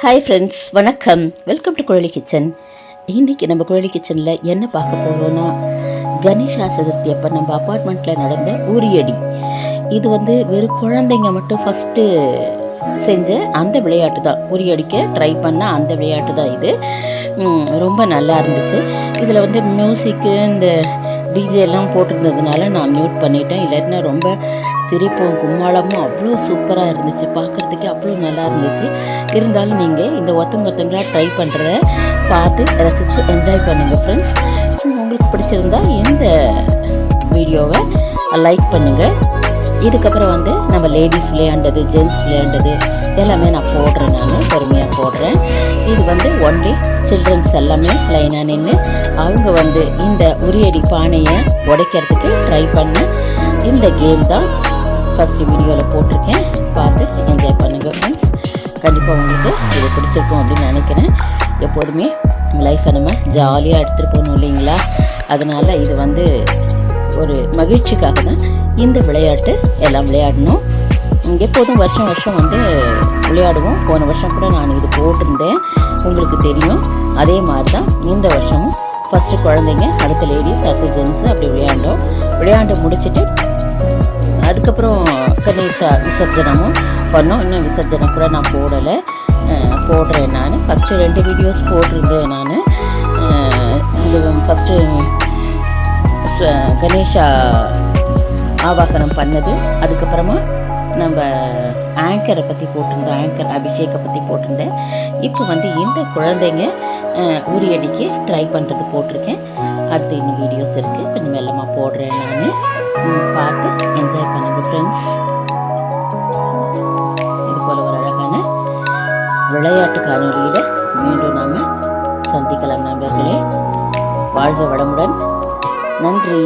Hi friends, வணக்கம். Welcome to Kuzhali kitchen. இன்றைக்கி நம்ம குழலி கிச்சனில் என்ன பார்க்க போகிறோன்னா, கணேஷா சதுர்த்தி அப்போ நம்ம அப்பார்ட்மெண்ட்டில் நடந்த உரியடி. இது வெறும் குழந்தைங்க மட்டும் ஃபஸ்ட்டு செஞ்ச அந்த விளையாட்டு தான். உரியடிக்க ட்ரை பண்ண அந்த விளையாட்டு தான் இது. ரொம்ப நல்லா இருந்துச்சு. இதில் மியூசிக்கு இந்த டிஜே எல்லாம் போட்டிருந்ததுனால நான் மியூட் பண்ணிட்டேன். இல்லைன்னா ரொம்ப சிரிப்பும் கும்மாளமும் அவ்வளோ சூப்பராக இருந்துச்சு. பார்க்குறதுக்கே அவ்வளோ நல்லா இருந்துச்சு. இருந்தாலும் நீங்கள் இந்த ஒருத்தவங்களாக ட்ரை பண்ணுறத பார்த்து ரசித்து என்ஜாய் பண்ணுங்கள் ஃப்ரெண்ட்ஸ். உங்களுக்கு பிடிச்சிருந்தா இந்த வீடியோவை லைக் பண்ணுங்கள். இதுக்கப்புறம் நம்ம லேடிஸ் விளையாண்டது, ஜென்ட்ஸ் விளையாண்டது எல்லாமே நான் போடுறேன். நான் பொறுமையாக போடுறேன். இது ஒன்லி சில்ட்ரன்ஸ் எல்லாமே லைனாக நின்று அவங்க இந்த உரியடி பானையை உடைக்கிறதுக்கு ட்ரை பண்ண இந்த கேம் தான் ஃபஸ்ட்டு வீடியோவில் போட்டிருக்கேன். பார்த்து என்ஜாய் பண்ணுங்கள் ஃப்ரெண்ட்ஸ். கண்டிப்பாக உங்களுக்கு இது பிடிச்சிருக்கும் அப்படின்னு நினைக்கிறேன். எப்போதுமே லைஃப்பை நம்ம ஜாலியாக எடுத்துகிட்டு போகணும் இல்லைங்களா? அதனால் இது ஒரு மகிழ்ச்சிக்காக தான் இந்த விளையாட்டு எல்லாம் விளையாடணும். எப்போதும் வருஷம் வருஷம் விளையாடுவோம். போன வருஷம் கூட நான் இது போட்டிருந்தேன், உங்களுக்கு தெரியும். அதே மாதிரி தான் இந்த வருஷமும் ஃபஸ்ட்டு குழந்தைங்க, அடுத்த லேடிஸ், அடுத்த ஜென்ஸு அப்படி விளையாண்டு முடிச்சுட்டு அதுக்கப்புறம் கணேசா விசர்ஜனமும் பண்ணோம். இன்னும் விசர்ஜனம் கூட நான் போடுறேன். நான் ஃபஸ்ட்டு 2 வீடியோஸ் போட்டிருந்தேன். நான் இது ஃபஸ்ட்டு கணேஷா ஆவாகனம் பண்ணது, அதுக்கப்புறமா நம்ம ஆங்கரை பற்றி போட்டிருந்தேன், ஆங்கர் அபிஷேக்கை பற்றி போட்டிருந்தேன். இப்போ இந்த குழந்தைங்க உரியடிக்கு ட்ரை பண்ணுறது போட்டிருக்கேன். அடுத்து இன்னும் வீடியோஸ் இருக்குது, கொஞ்சம் மெல்லமாக போடுறேன். நான் பார்த்து என்ஜாய் பண்ணுங்கள் ஃப்ரெண்ட்ஸ். இது போல் ஒரு அழகான விளையாட்டு காணொலியில் மீண்டும் நாம் சந்திக்கலாம் நண்பர்களே. வாழ்க வளமுடன். நன்றி.